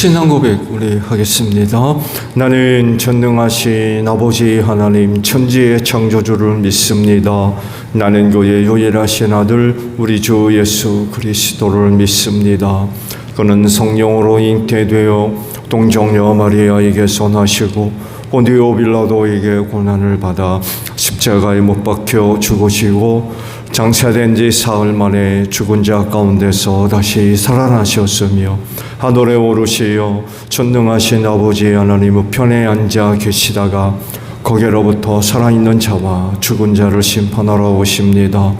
신앙 고백 우리 하겠습니다. 나는 전능하신 아버지 하나님 천지의 창조주를 믿습니다. 나는 그의 유일하신 아들 우리 주 예수 그리스도를 믿습니다. 그는 성령으로 잉태되어 동정녀 마리아에게서 나시고 본디오 빌라도에게 고난을 받아 십자가에 못 박혀 죽으시고 장사된 지 사흘 만에 죽은 자 가운데서 다시 살아나셨으며 하늘에 오르시어 전능하신 아버지 하나님 우편에 앉아 계시다가 거기로부터 살아있는 자와 죽은 자를 심판하러 오십니다.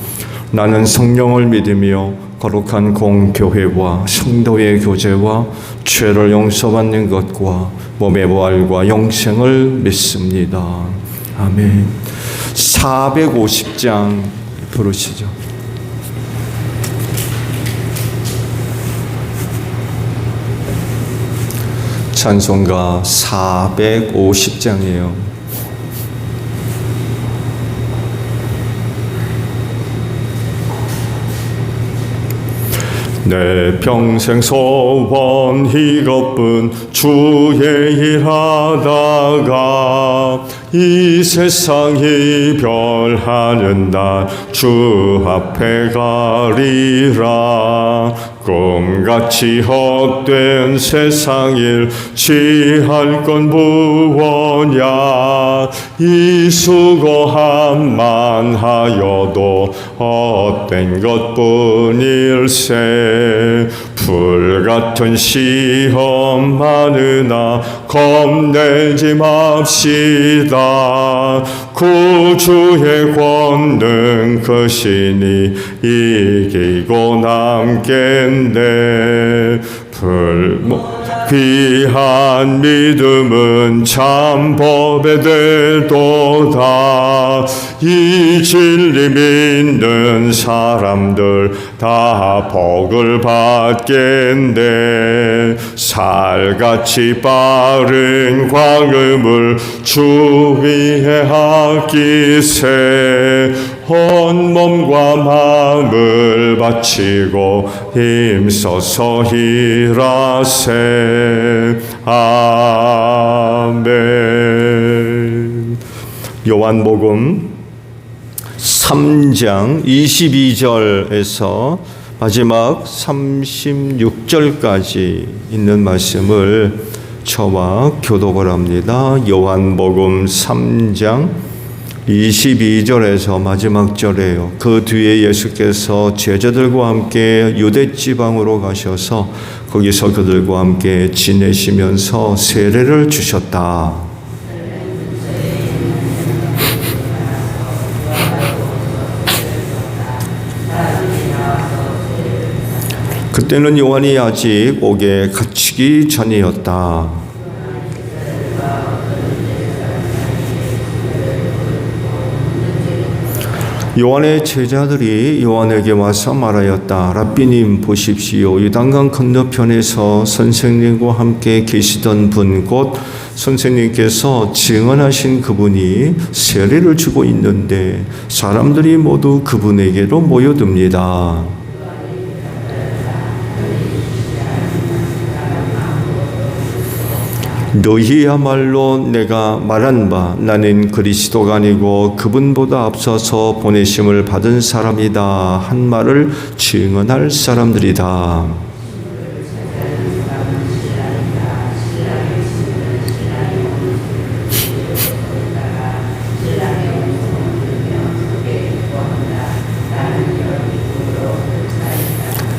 나는 성령을 믿으며 거룩한 공교회와 성도의 교제와 죄를 용서받는 것과 몸의 부활과 영생을 믿습니다. 아멘. 450장 부르시죠. 찬송가 450장이에요. 내 평생 소원 이것뿐 주의 일하다가 이 세상 이별하는 날 주 앞에 가리라. 꿈같이 헛된 세상 일 취할 건 무엇냐. 이 수고함만 하여도 헛된 것뿐일세. 불같은 시험 많으나 겁내지 맙시다. 구주의 권능 크시니 이기고 남겠네. 귀한 믿음은 참 법에 될도다. 이 진리 믿는 사람들 다 복을 받겠네. 살같이 빠른 광음을 주 위에 아끼세. 온몸과 마음을 바치고 힘써서 일하세. 아멘. 요한복음 3장 22절에서 마지막 36절까지 있는 말씀을 저와 교독을 합니다. 요한복음 3장 22절에서 마지막 절이에요. 그 뒤에 예수께서 제자들과 함께 유대 지방으로 가셔서 거기서 그들과 함께 지내시면서 세례를 주셨다. 그때는 요한이 아직 옥에 갇히기 전이었다. 요한의 제자들이 요한에게 와서 말하였다. 랍비님 보십시오. 요단강 건너편에서 선생님과 함께 계시던 분 곧 선생님께서 증언하신 그분이 세례를 주고 있는데 사람들이 모두 그분에게로 모여듭니다. 너희야말로 내가 말한 바 나는 그리스도가 아니고 그분보다 앞서서 보내심을 받은 사람이다 한 말을 증언할 사람들이다.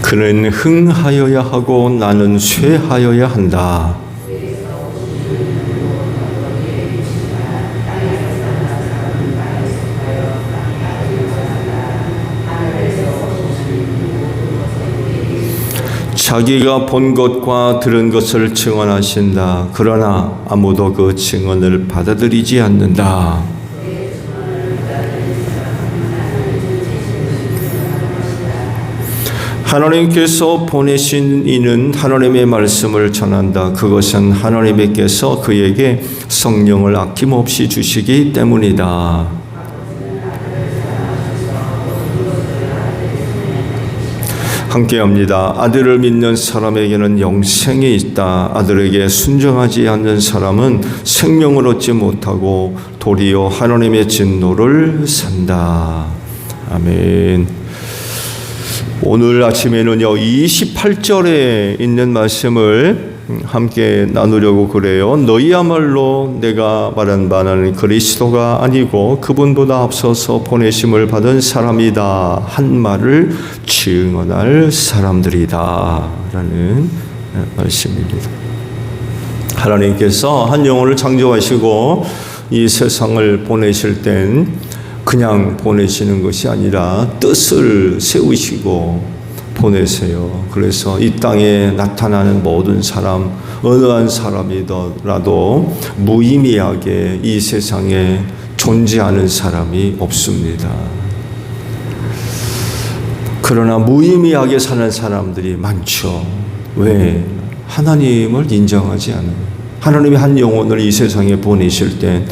그는 흥하여야 하고 나는 쇠하여야 한다. 자기가 본 것과 들은 것을 증언하신다. 그러나 아무도 그 증언을 받아들이지 않는다. 하나님께서 보내신 이는 하나님의 말씀을 전한다. 그것은 하나님께서 그에게 성령을 아낌없이 주시기 때문이다. 함께합니다. 아들을 믿는 사람에게는 영생이 있다. 아들에게 순종하지 않는 사람은 생명을 얻지 못하고 도리어 하나님의 진노를 산다. 아멘. 오늘 아침에는요 28절에 있는 말씀을 함께 나누려고 그래요. 너희야말로 내가 말한 바는 그리스도가 아니고 그분보다 앞서서 보내심을 받은 사람이다 한 말을 증언할 사람들이다 라는 말씀입니다. 하나님께서 한 영혼을 창조하시고 이 세상을 보내실 땐 그냥 보내시는 것이 아니라 뜻을 세우시고 보내세요. 그래서 이 땅에 나타나는 모든 사람, 어느 한 사람이더라도 무의미하게 이 세상에 존재하는 사람이 없습니다. 그러나 무의미하게 사는 사람들이 많죠. 왜? 하나님을 인정하지 않아요. 하나님이 한 영혼을 이 세상에 보내실 때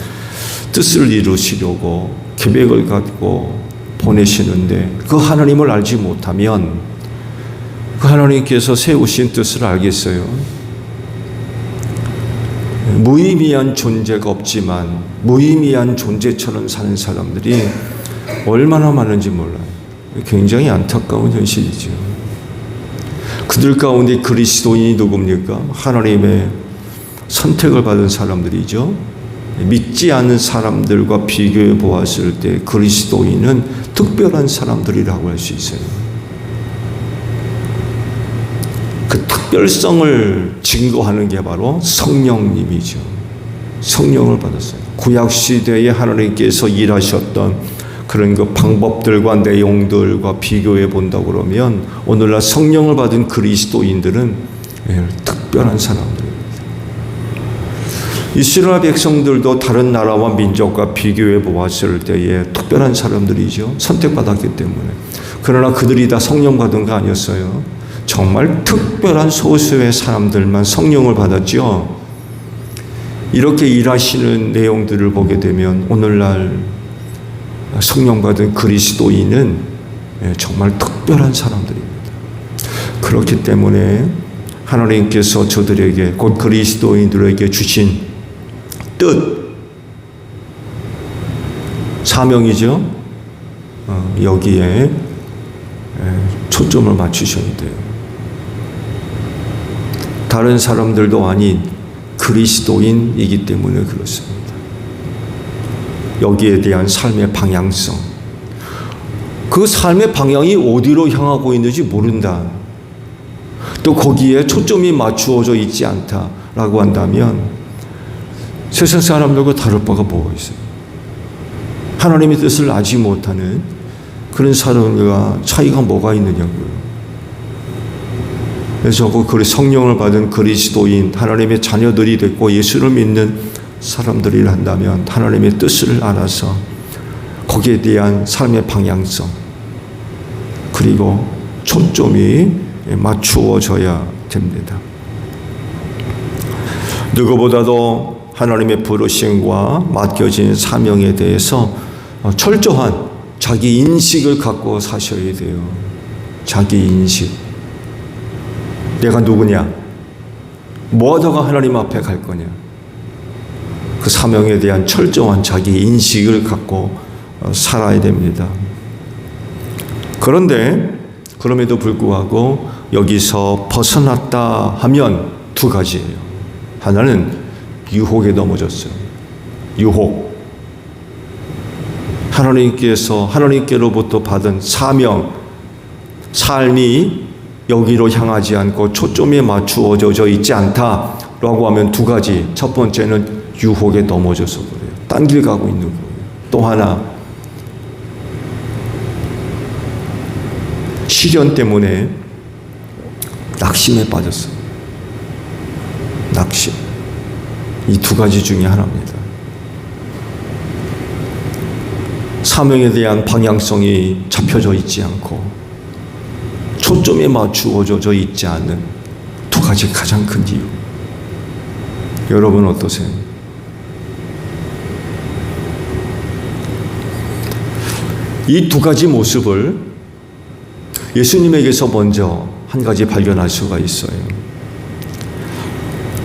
뜻을 이루시려고 계획을 갖고 보내시는데 그 하나님을 알지 못하면 그 하나님께서 세우신 뜻을 알겠어요? 무의미한 존재가 없지만 무의미한 존재처럼 사는 사람들이 얼마나 많은지 몰라요. 굉장히 안타까운 현실이죠. 그들 가운데 그리스도인이 누굽니까? 하나님의 선택을 받은 사람들이죠. 믿지 않는 사람들과 비교해 보았을 때 그리스도인은 특별한 사람들이라고 할 수 있어요. 그 특별성을 증거하는 게 바로 성령님이죠. 성령을 받았어요. 구약시대에 하나님께서 일하셨던 그런 그 방법들과 내용들과 비교해 본다 그러면 오늘날 성령을 받은 그리스도인들은 특별한 사람들입니다. 이스라엘 백성들도 다른 나라와 민족과 비교해 보았을 때에 특별한 사람들이죠. 선택받았기 때문에. 그러나 그들이 다 성령 받은 거 아니었어요. 정말 특별한 소수의 사람들만 성령을 받았죠. 이렇게 일하시는 내용들을 보게 되면 오늘날 성령 받은 그리스도인은 정말 특별한 사람들입니다. 그렇기 때문에 하나님께서 저들에게 곧 그리스도인들에게 주신 뜻, 사명이죠. 여기에 초점을 맞추셔야 돼요. 다른 사람들도 아닌 그리스도인이기 때문에 그렇습니다. 여기에 대한 삶의 방향성, 그 삶의 방향이 어디로 향하고 있는지 모른다. 또 거기에 초점이 맞추어져 있지 않다라고 한다면 세상 사람들과 다를 바가 뭐가 있어요? 하나님의 뜻을 알지 못하는 그런 사람과 차이가 뭐가 있느냐고요. 그래서 그 성령을 받은 그리스도인, 하나님의 자녀들이 됐고 예수를 믿는 사람들이 한다면 하나님의 뜻을 알아서 거기에 대한 삶의 방향성 그리고 초점이 맞추어져야 됩니다. 누구보다도 하나님의 부르심과 맡겨진 사명에 대해서 철저한 자기 인식을 갖고 사셔야 돼요. 자기 인식. 내가 누구냐? 뭐 하다가 하나님 앞에 갈 거냐? 그 사명에 대한 철저한 자기 인식을 갖고 살아야 됩니다. 그런데 그럼에도 불구하고 여기서 벗어났다 하면 두 가지예요. 하나는 유혹에 넘어졌어요. 유혹. 하나님께로부터 받은 사명, 삶이 여기로 향하지 않고 초점에 맞추어져 있지 않다라고 하면 두 가지. 첫 번째는 유혹에 넘어져서 그래요. 딴 길 가고 있는 거예요. 또 하나, 시련 때문에 낙심에 빠졌어요. 낙심. 이 두 가지 중에 하나입니다. 사명에 대한 방향성이 잡혀져 있지 않고 초점에 맞추어져 있지 않는 두 가지 가장 큰 이유. 여러분 어떠세요? 이 두 가지 모습을 예수님에게서 먼저 한 가지 발견할 수가 있어요.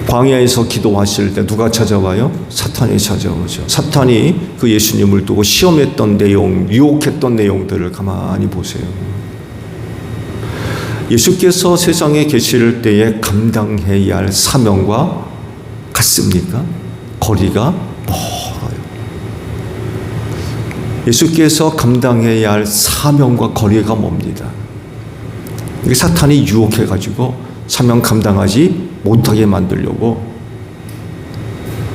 광야에서 기도하실 때 누가 찾아와요? 사탄이 찾아오죠. 사탄이 그 예수님을 두고 시험했던 내용, 유혹했던 내용들을 가만히 보세요. 예수께서 세상에 계실 때에 감당해야 할 사명과 같습니까? 거리가 멀어요. 예수께서 감당해야 할 사명과 거리가 멉니다. 사탄이 유혹해가지고 사명 감당하지 못하게 만들려고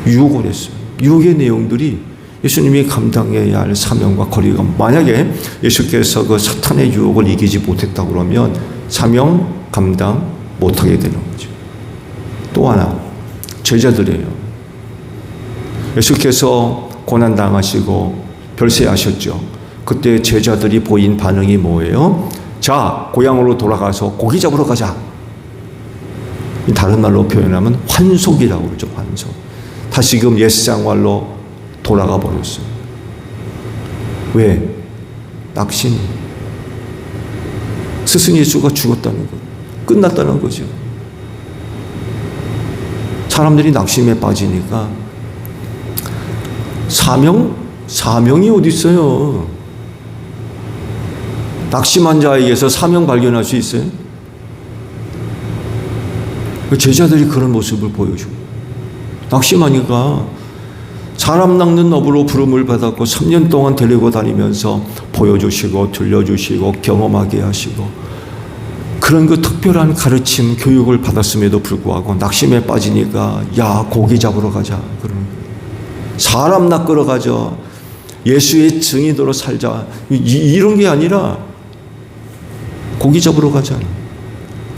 유혹을 했어요. 유혹의 내용들이 예수님이 감당해야 할 사명과 거리가, 만약에 예수께서 그 사탄의 유혹을 이기지 못했다 그러면 사명 감당 못하게 되는 거죠. 또 하나, 제자들이에요. 예수께서 고난당하시고 별세하셨죠. 그때 제자들이 보인 반응이 뭐예요? 자, 고향으로 돌아가서 고기 잡으러 가자. 다른 말로 표현하면 환속이라고 그러죠. 환속. 다시금 옛 생활로 돌아가 버렸어요. 왜? 낙심. 스승 예수가 죽었다는 것, 끝났다는 거죠. 사람들이 낙심에 빠지니까 사명이 어디 있어요? 낙심한 자에게서 사명 발견할 수 있어요? 제자들이 그런 모습을 보여주고, 낙심하니까 사람 낚는 업으로 부름을 받았고 3년 동안 데리고 다니면서 보여주시고 들려주시고 경험하게 하시고 그런 그 특별한 가르침 교육을 받았음에도 불구하고 낙심에 빠지니까 야, 고기 잡으러 가자, 그러는 거예요. 사람 낚으러 가자, 예수의 증인으로 살자, 이런 게 아니라 고기 잡으러 가자,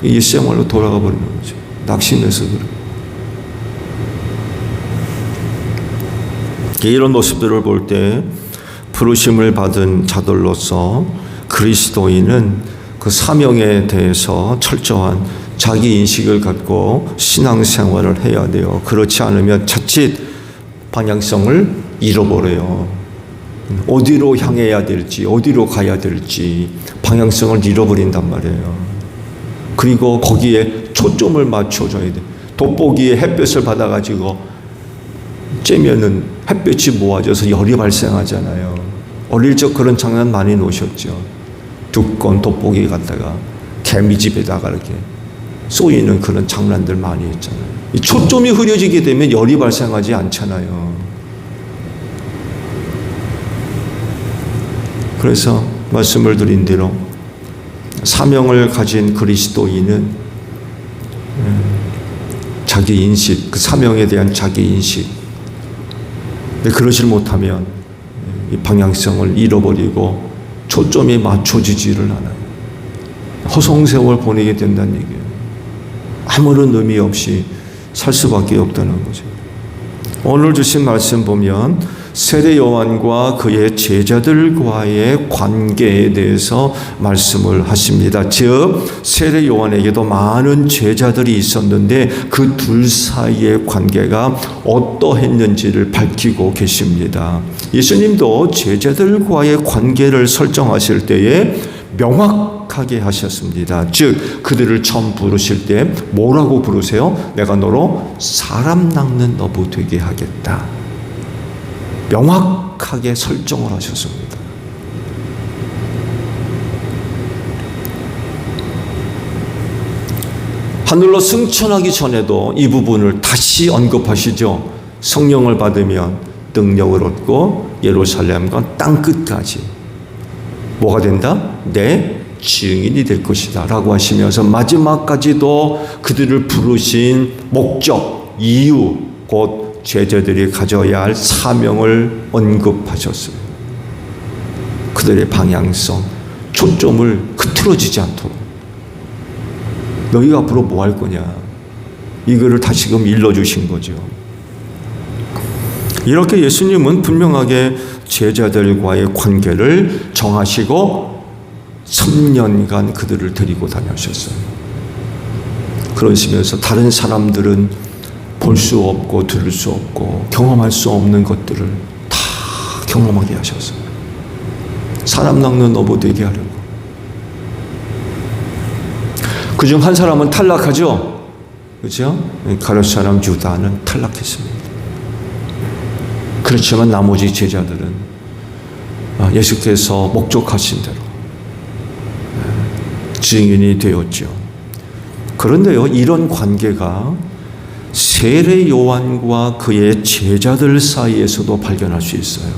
예수 생활로 돌아가 버리는 거죠. 낙심해서 그래요. 이런 모습들을 볼 때 부르심을 받은 자들로서 그리스도인은 그 사명에 대해서 철저한 자기 인식을 갖고 신앙생활을 해야 돼요. 그렇지 않으면 자칫 방향성을 잃어버려요. 어디로 향해야 될지, 어디로 가야 될지 방향성을 잃어버린단 말이에요. 그리고 거기에 초점을 맞춰줘야 돼. 돋보기에 햇볕을 받아가지고 쬐면은 햇볕이 모아져서 열이 발생하잖아요. 어릴 적 그런 장난 많이 놓으셨죠. 두꺼운 돋보기 갖다가 개미집에다가 이렇게 쏘이는 그런 장난들 많이 했잖아요. 이 초점이 흐려지게 되면 열이 발생하지 않잖아요. 그래서 말씀을 드린 대로 사명을 가진 그리스도인은 자기 인식, 그 사명에 대한 자기 인식, 그러질 못하면 이 방향성을 잃어버리고 초점이 맞춰지지를 않아요. 허송세월 보내게 된다는 얘기예요. 아무런 의미 없이 살 수밖에 없다는 거죠. 오늘 주신 말씀 보면 세례 요한과 그의 제자들과의 관계에 대해서 말씀을 하십니다. 즉 세례 요한에게도 많은 제자들이 있었는데 그 둘 사이의 관계가 어떠했는지를 밝히고 계십니다. 예수님도 제자들과의 관계를 설정하실 때에 명확하게 하셨습니다. 즉 그들을 처음 부르실 때 뭐라고 부르세요? 내가 너로 사람 낚는 어부 되게 하겠다. 명확하게 설정을 하셨습니다. 하늘로 승천하기 전에도 이 부분을 다시 언급하시죠. 성령을 받으면 능력을 얻고 예루살렘과 땅끝까지 뭐가 된다? 내 증인이 될 것이다 라고 하시면서 마지막까지도 그들을 부르신 목적, 이유, 곧 제자들이 가져야 할 사명을 언급하셨어요. 그들의 방향성, 초점을 흐트러지지 않도록. 너희가 앞으로 뭐 할 거냐? 이거를 다시금 일러주신 거죠. 이렇게 예수님은 분명하게 제자들과의 관계를 정하시고 3년간 그들을 데리고 다니셨어요. 그러시면서 다른 사람들은 볼 수 없고 들을 수 없고 경험할 수 없는 것들을 다 경험하게 하셨어요. 사람 낚는 어부 되게 하려고. 그중 한 사람은 탈락하죠. 그렇죠? 가룟 사람 유다는 탈락했습니다. 그렇지만 나머지 제자들은 예수께서 목적하신 대로 증인이 되었죠. 그런데요, 이런 관계가 세례 요한과 그의 제자들 사이에서도 발견할 수 있어요.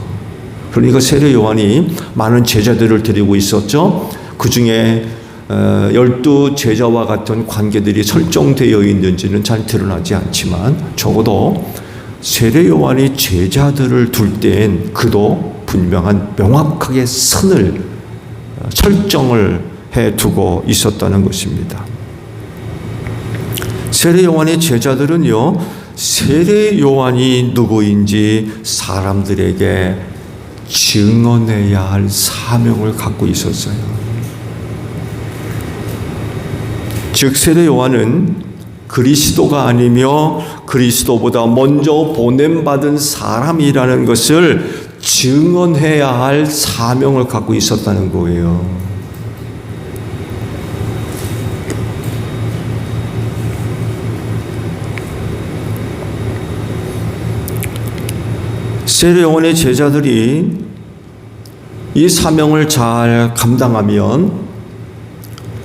그러니까 세례 요한이 많은 제자들을 데리고 있었죠. 그 중에 12 제자와 같은 관계들이 설정되어 있는지는 잘 드러나지 않지만 적어도 세례 요한이 제자들을 둘 때엔 그도 분명한 명확하게 선을 설정을 해두고 있었다는 것입니다. 세례 요한의 제자들은요, 세례 요한이 누구인지 사람들에게 증언해야 할 사명을 갖고 있었어요. 즉 세례 요한은 그리스도가 아니며 그리스도보다 먼저 보냄받은 사람이라는 것을 증언해야 할 사명을 갖고 있었다는 거예요. 세례 요한의 제자들이 이 사명을 잘 감당하면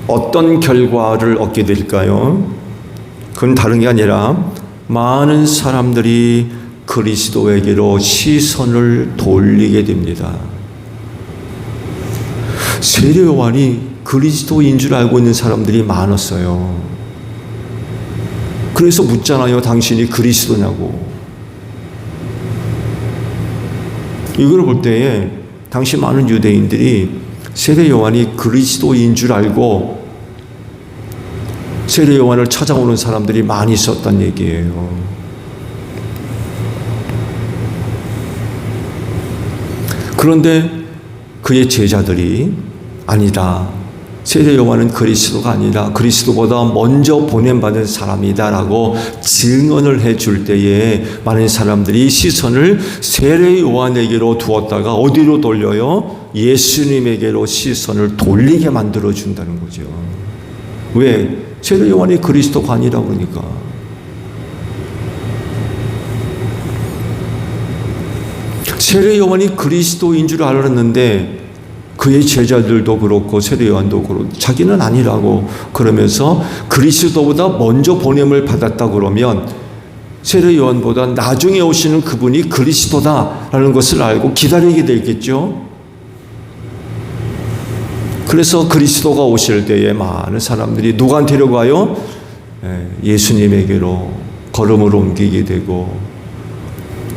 어떤 결과를 얻게 될까요? 그건 다른 게 아니라 많은 사람들이 그리스도에게로 시선을 돌리게 됩니다. 세례 요한이 그리스도인 줄 알고 있는 사람들이 많았어요. 그래서 묻잖아요. 당신이 그리스도냐고. 이걸 볼 때에 당시 많은 유대인들이 세례 요한이 그리스도인 줄 알고 세례 요한을 찾아오는 사람들이 많이 있었단 얘기예요. 그런데 그의 제자들이 아니다. 세례 요한은 그리스도가 아니라 그리스도보다 먼저 보냄받은 사람이다라고 증언을 해줄 때에 많은 사람들이 시선을 세례 요한에게로 두었다가 어디로 돌려요? 예수님에게로 시선을 돌리게 만들어준다는 거죠. 왜? 세례 요한이 그리스도가 아니라 그러니까. 세례 요한이 그리스도인 줄 알았는데 그의 제자들도 그렇고 세례 요한도 그렇고 자기는 아니라고 그러면서 그리스도보다 먼저 보냄을 받았다 그러면 세례 요한보다 나중에 오시는 그분이 그리스도다라는 것을 알고 기다리게 되겠죠. 그래서 그리스도가 오실 때에 많은 사람들이 누구한테로 가요? 예수님에게로 걸음을 옮기게 되고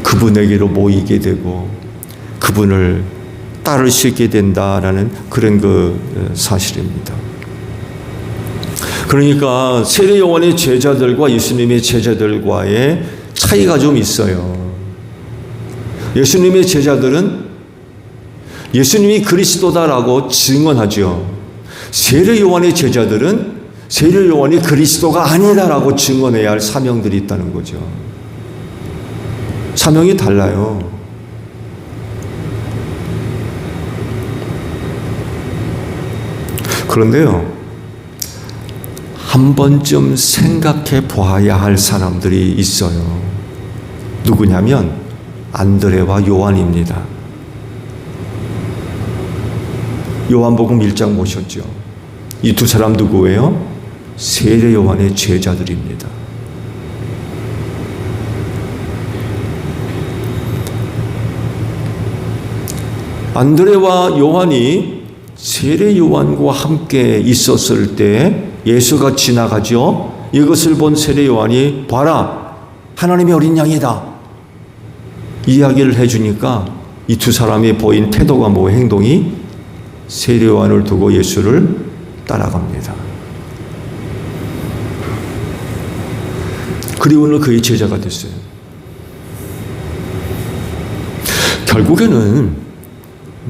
그분에게로 모이게 되고 그분을 따르시게 된다라는 그런 사실입니다. 그러니까 세례 요한의 제자들과 예수님의 제자들과의 차이가 좀 있어요. 예수님의 제자들은 예수님이 그리스도다라고 증언하죠. 세례 요한의 제자들은 세례 요한이 그리스도가 아니다라고 증언해야 할 사명들이 있다는 거죠. 사명이 달라요. 그런데요, 한 번쯤 생각해 봐야 할 사람들이 있어요. 누구냐면 안드레와 요한입니다. 요한복음 1장 보셨죠? 이 두 사람 누구예요? 세례 요한의 제자들입니다. 안드레와 요한이 세례 요한과 함께 있었을 때 예수가 지나가죠. 이것을 본 세례 요한이 봐라, 하나님의 어린 양이다 이야기를 해주니까 이 두 사람이 보인 태도가 뭐 행동이 세례 요한을 두고 예수를 따라갑니다. 그리고는 그의 제자가 됐어요. 결국에는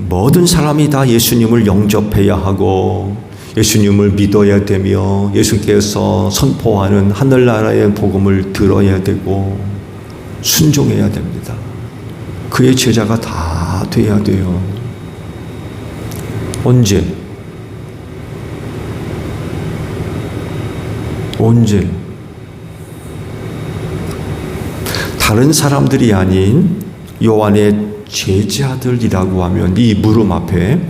모든 사람이 다 예수님을 영접해야 하고 예수님을 믿어야 되며 예수께서 선포하는 하늘나라의 복음을 들어야 되고 순종해야 됩니다. 그의 제자가 다 돼야 돼요. 언제? 언제? 다른 사람들이 아닌 요한의 제자들이라고 하면 이 물음 앞에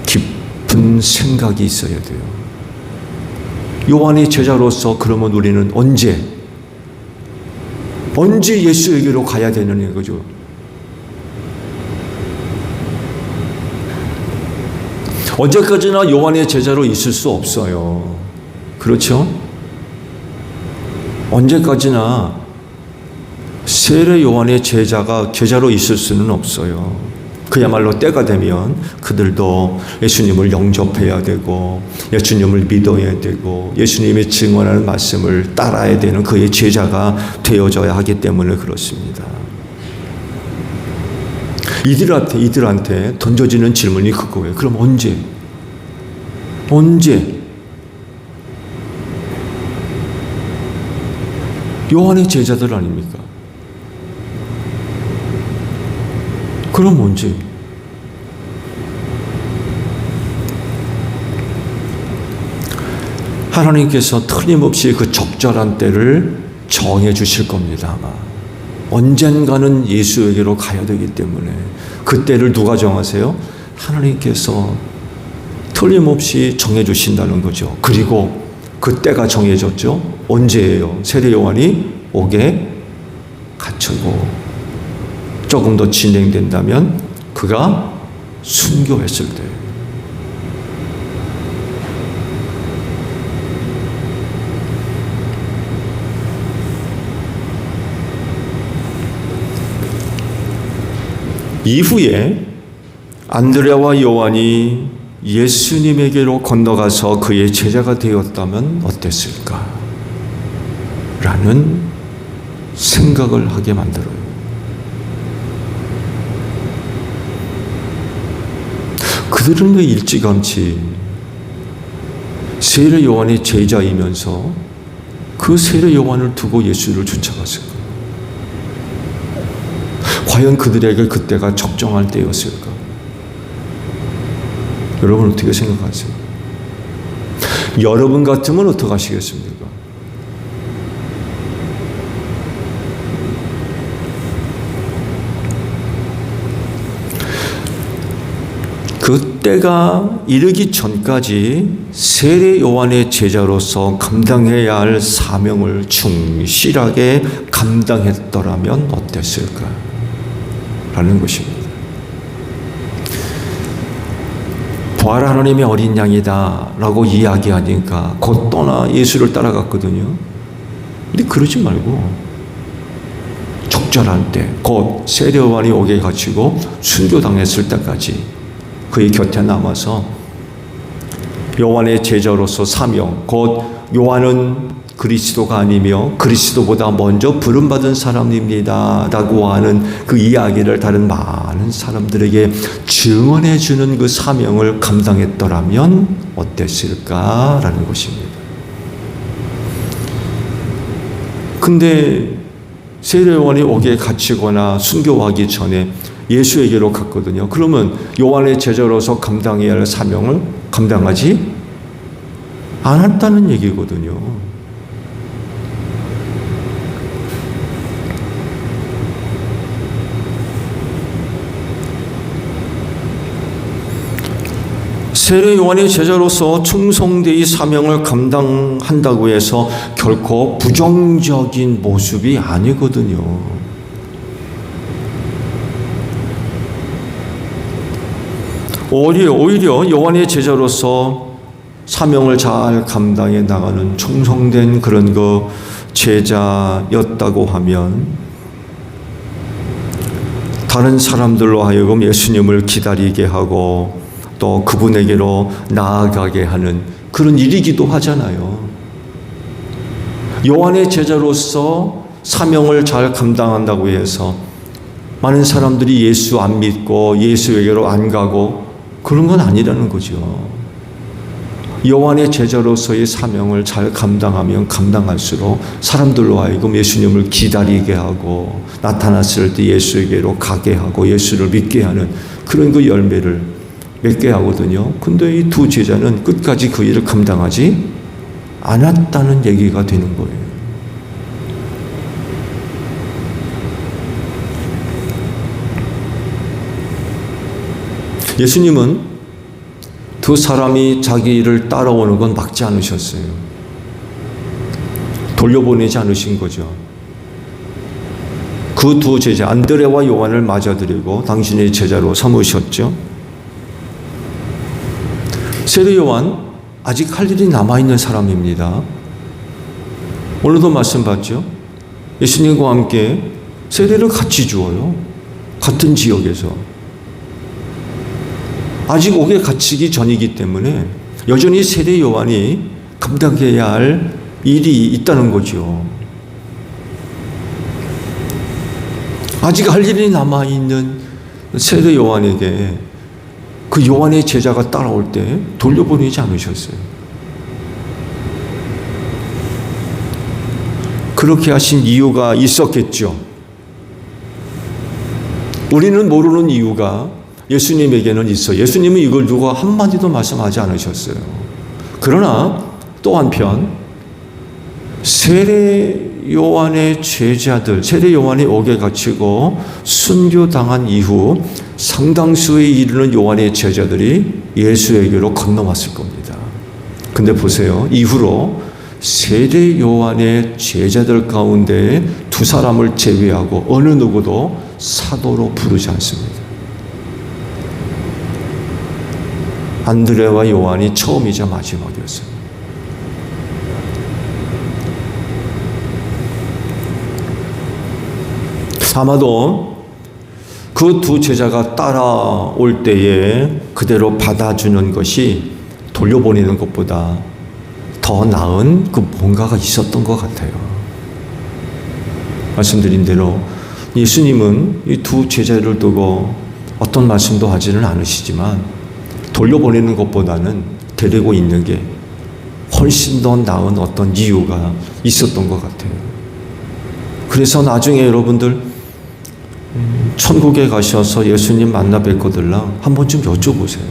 깊은 생각이 있어야 돼요. 요한의 제자로서 그러면 우리는 언제 예수에게로 가야 되는 거죠. 언제까지나 요한의 제자로 있을 수 없어요. 그렇죠? 언제까지나 세례 요한의 제자로 있을 수는 없어요. 그야말로 때가 되면 그들도 예수님을 영접해야 되고 예수님을 믿어야 되고 예수님이 증언하는 말씀을 따라야 되는 그의 제자가 되어져야 하기 때문에 그렇습니다. 이들한테 던져지는 질문이 그거예요. 그럼 언제? 요한의 제자들 아닙니까? 그럼 언제? 하나님께서 틀림없이 그 적절한 때를 정해 주실 겁니다. 아마 언젠가는 예수에게로 가야 되기 때문에 그 때를 누가 정하세요? 하나님께서 틀림없이 정해 주신다는 거죠. 그리고 그 때가 정해졌죠. 언제예요? 세례 요한이 옥에 갇히고 조금 더 진행된다면 그가 순교했을 때. 이후에 안드레와 요한이 예수님에게로 건너가서 그의 제자가 되었다면 어땠을까? 라는 생각을 하게 만들어요. 그들은 왜 일찌감치 세례 요한의 제자이면서 그 세례 요한을 두고 예수를 쫓아갔을까? 과연 그들에게 그때가 적정한 때였을까? 여러분 어떻게 생각하세요? 여러분 같으면 어떻게 하시겠습니까? 그 때가 이르기 전까지 세례 요한의 제자로서 감당해야 할 사명을 충실하게 감당했더라면 어땠을까? 라는 것입니다. 부활 하나님의 어린 양이다 라고 이야기하니까 곧 떠나 예수를 따라갔거든요. 근데 그러지 말고 적절한 때, 곧 세례 요한이 옥에 갇히고 순교당했을 때까지 그의 곁에 남아서 요한의 제자로서 사명, 곧 요한은 그리스도가 아니며 그리스도보다 먼저 부름받은 사람입니다 라고 하는 그 이야기를 다른 많은 사람들에게 증언해 주는 그 사명을 감당했더라면 어땠을까라는 것입니다. 근데 세례 요한이 옥에 갇히거나 순교하기 전에 예수에게로 갔거든요. 그러면 요한의 제자로서 감당해야 할 사명을 감당하지 않았다는 얘기거든요. 세례 요한의 제자로서 충성되이 사명을 감당한다고 해서 결코 부정적인 모습이 아니거든요. 오히려 요한의 제자로서 사명을 잘 감당해 나가는 충성된 그런 그 제자였다고 하면 다른 사람들로 하여금 예수님을 기다리게 하고 또 그분에게로 나아가게 하는 그런 일이기도 하잖아요. 요한의 제자로서 사명을 잘 감당한다고 해서 많은 사람들이 예수 안 믿고 예수에게로 안 가고 그런 건 아니라는 거죠. 요한의 제자로서의 사명을 잘 감당하면 감당할수록 사람들로 하여금 예수님을 기다리게 하고 나타났을 때 예수에게로 가게 하고 예수를 믿게 하는 그런 그 열매를 맺게 하거든요. 근데 이 두 제자는 끝까지 그 일을 감당하지 않았다는 얘기가 되는 거예요. 예수님은 두 사람이 자기 일을 따라오는 건 막지 않으셨어요. 돌려보내지 않으신 거죠. 그 두 제자 안드레와 요한을 맞아들이고 당신의 제자로 삼으셨죠. 세례 요한 아직 할 일이 남아있는 사람입니다. 오늘도 말씀 봤죠. 예수님과 함께 세례를 같이 주어요. 같은 지역에서. 아직 옥에 갇히기 전이기 때문에 여전히 세례 요한이 감당해야 할 일이 있다는 거죠. 아직 할 일이 남아있는 세례 요한에게 그 요한의 제자가 따라올 때 돌려보내지 않으셨어요. 그렇게 하신 이유가 있었겠죠. 우리는 모르는 이유가 예수님에게는 있어요. 예수님은 이걸 두고 한마디도 말씀하지 않으셨어요. 그러나 또 한편 세례 요한의 제자들, 세례 요한이 옥에 갇히고 순교당한 이후 상당수에 이르는 요한의 제자들이 예수에게로 건너왔을 겁니다. 근데 보세요. 이후로 세례 요한의 제자들 가운데 두 사람을 제외하고 어느 누구도 사도로 부르지 않습니다. 안드레와 요한이 처음이자 마지막이었어요. 아마도 그 두 제자가 따라올 때에 그대로 받아주는 것이 돌려보내는 것보다 더 나은 그 뭔가가 있었던 것 같아요. 말씀드린 대로 예수님은 이 두 제자를 두고 어떤 말씀도 하지는 않으시지만 돌려보내는 것보다는 데리고 있는 게 훨씬 더 나은 어떤 이유가 있었던 것 같아요. 그래서 나중에 여러분들 천국에 가셔서 예수님 만나 뵙거들랑 한 번쯤 여쭤보세요.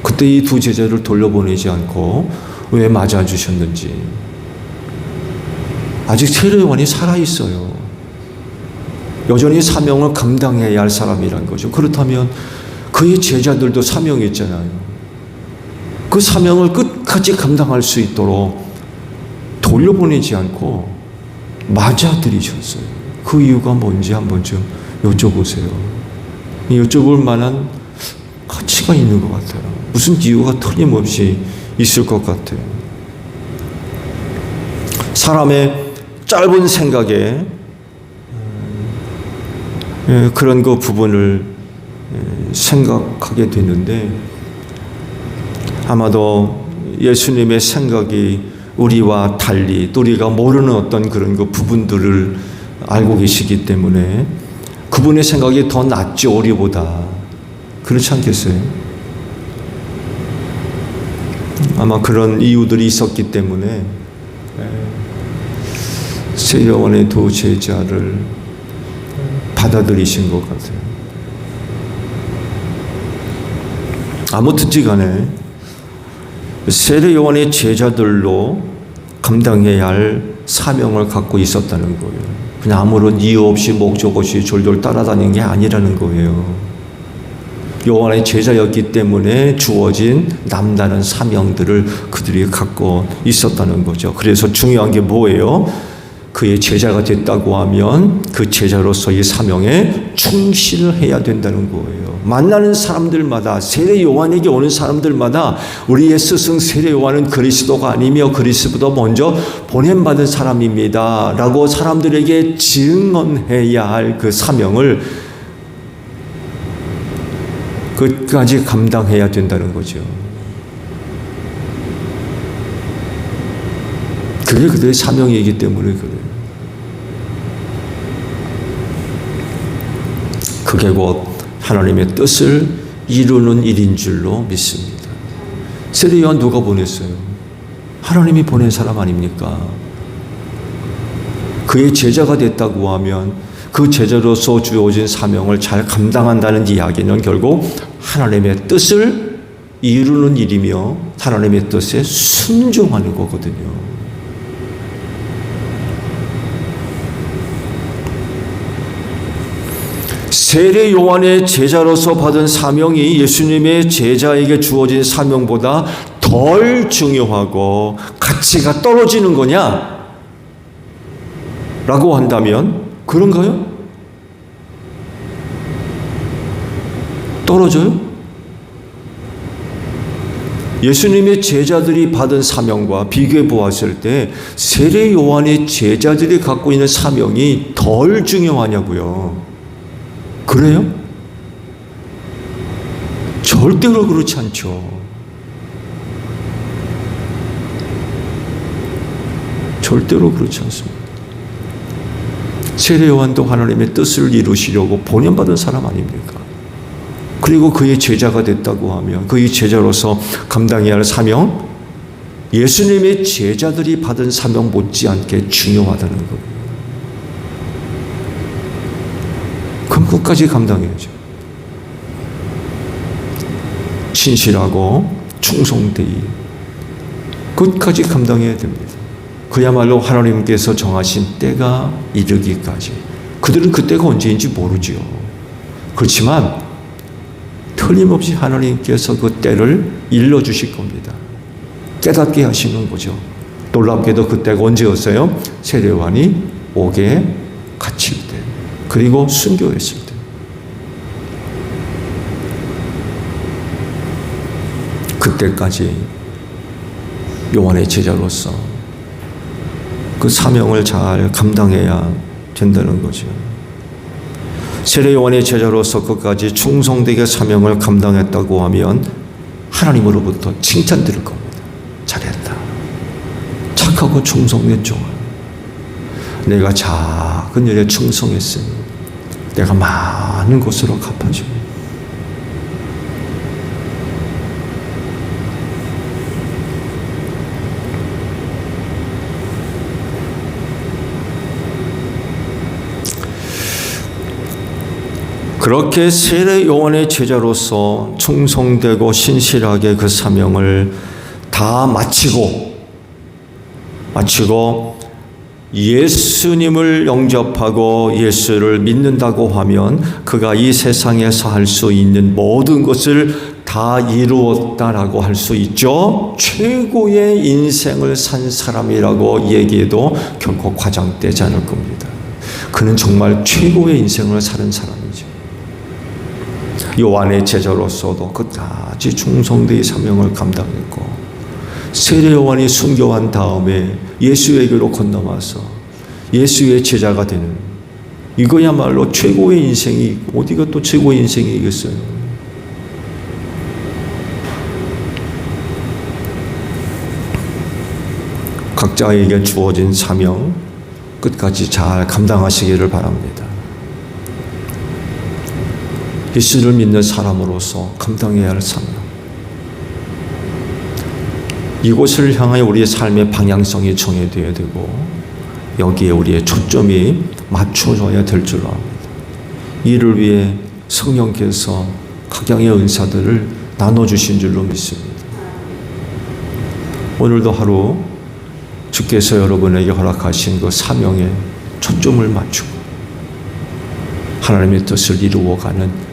그때 이 두 제자를 돌려보내지 않고 왜 맞아주셨는지. 아직 세례 요한이 살아있어요. 여전히 사명을 감당해야 할 사람이란 거죠. 그렇다면 그의 제자들도 사명이 있잖아요. 그 사명을 끝까지 감당할 수 있도록 돌려보내지 않고 맞아들이셨어요. 그 이유가 뭔지 한 번쯤 여쭤보세요. 여쭤볼 만한 가치가 있는 것 같아요. 무슨 이유가 틀림없이 있을 것 같아요. 사람의 짧은 생각에 그런 그 부분을 생각하게 되는데 아마도 예수님의 생각이 우리와 달리 또 우리가 모르는 어떤 그런 그 부분들을 알고 계시기 때문에 그분의 생각이 더 낫죠, 우리보다. 그렇지 않겠어요? 아마 그런 이유들이 있었기 때문에 세례 요한의 두 제자를 받아들이신 것 같아요. 아무튼지 간에 세례 요한의 제자들로 감당해야 할 사명을 갖고 있었다는 거예요. 그냥 아무런 이유 없이 목적 없이 졸졸 따라다니는 게 아니라는 거예요. 요한의 제자였기 때문에 주어진 남다른 사명들을 그들이 갖고 있었다는 거죠. 그래서 중요한 게 뭐예요? 그의 제자가 됐다고 하면 그 제자로서의 사명에 충실을 해야 된다는 거예요. 만나는 사람들마다 세례 요한에게 오는 사람들마다 우리의 스승 세례 요한은 그리스도가 아니며 그리스도보다 먼저 보냄받은 사람입니다 라고 사람들에게 증언해야 할 그 사명을 끝까지 감당해야 된다는 거죠. 그게 그들의 사명이기 때문에 그래요. 그게 곧 하나님의 뜻을 이루는 일인 줄로 믿습니다. 세례 요한 누가 보냈어요? 하나님이 보낸 사람 아닙니까? 그의 제자가 됐다고 하면 그 제자로서 주어진 사명을 잘 감당한다는 이야기는 결국 하나님의 뜻을 이루는 일이며 하나님의 뜻에 순종하는 거거든요. 세례 요한의 제자로서 받은 사명이 예수님의 제자에게 주어진 사명보다 덜 중요하고 가치가 떨어지는 거냐? 라고 한다면 그런가요? 떨어져요? 예수님의 제자들이 받은 사명과 비교해 보았을 때 세례 요한의 제자들이 갖고 있는 사명이 덜 중요하냐고요. 그래요? 절대로 그렇지 않죠. 절대로 그렇지 않습니다. 세례 요한도 하나님의 뜻을 이루시려고 보냄받은 사람 아닙니까? 그리고 그의 제자가 됐다고 하면 그의 제자로서 감당해야 할 사명, 예수님의 제자들이 받은 사명 못지않게 중요하다는 겁니다. 그럼 끝까지 감당해야죠. 신실하고 충성되이 끝까지 감당해야 됩니다. 그야말로 하나님께서 정하신 때가 이르기까지. 그들은 그때가 언제인지 모르지요. 그렇지만 틀림없이 하나님께서 그 때를 일러주실 겁니다. 깨닫게 하시는 거죠. 놀랍게도 그때가 언제였어요? 세례 요한이 옥에 갇힐 때, 그리고 순교했을 때. 그때까지 요한의 제자로서 그 사명을 잘 감당해야 된다는 거죠. 세례 요한의 제자로서 끝까지 충성되게 사명을 감당했다고 하면 하나님으로부터 칭찬 들을 겁니다. 잘했다. 착하고 충성했죠. 내가 작은 일에 충성했으니 내가 많은 것으로 갚아주니. 그렇게 세례 요한의 제자로서 충성되고 신실하게 그 사명을 다 마치고 예수님을 영접하고 예수를 믿는다고 하면 그가 이 세상에서 할 수 있는 모든 것을 다 이루었다라고 할 수 있죠. 최고의 인생을 산 사람이라고 얘기해도 결코 과장되지 않을 겁니다. 그는 정말 최고의 인생을 사는 사람이죠. 요한의 제자로서도 끝까지 충성되이 사명을 감당했고, 세례 요한이 순교한 다음에 예수에게로 건너와서 예수의 제자가 되는, 이거야말로 최고의 인생이, 어디가 또 최고의 인생이겠어요? 각자에게 주어진 사명 끝까지 잘 감당하시기를 바랍니다. 예수를 믿는 사람으로서 감당해야 할 사명, 이곳을 향하여 우리의 삶의 방향성이 정해져야 되고 여기에 우리의 초점이 맞춰져야 될 줄 압니다. 이를 위해 성령께서 각양의 은사들을 나눠주신 줄로 믿습니다. 오늘도 하루 주께서 여러분에게 허락하신 그 사명에 초점을 맞추고 하나님의 뜻을 이루어가는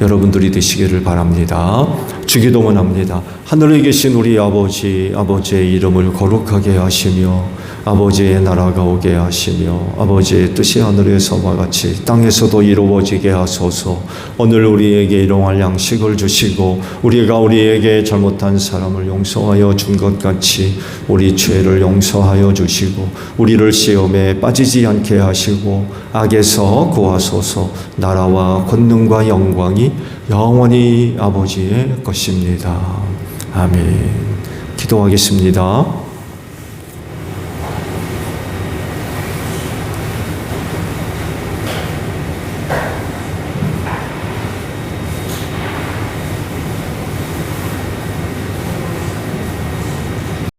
여러분들이 되시기를 바랍니다. 주기도문 합니다. 하늘에 계신 우리 아버지, 아버지의 이름을 거룩하게 하시며 아버지의 나라가 오게 하시며 아버지의 뜻이 하늘에서와 같이 땅에서도 이루어지게 하소서. 오늘 우리에게 일용할 양식을 주시고 우리가 우리에게 잘못한 사람을 용서하여 준 것 같이 우리 죄를 용서하여 주시고 우리를 시험에 빠지지 않게 하시고 악에서 구하소서. 나라와 권능과 영광이 영원히 아버지의 것입니다. 아멘. 기도하겠습니다.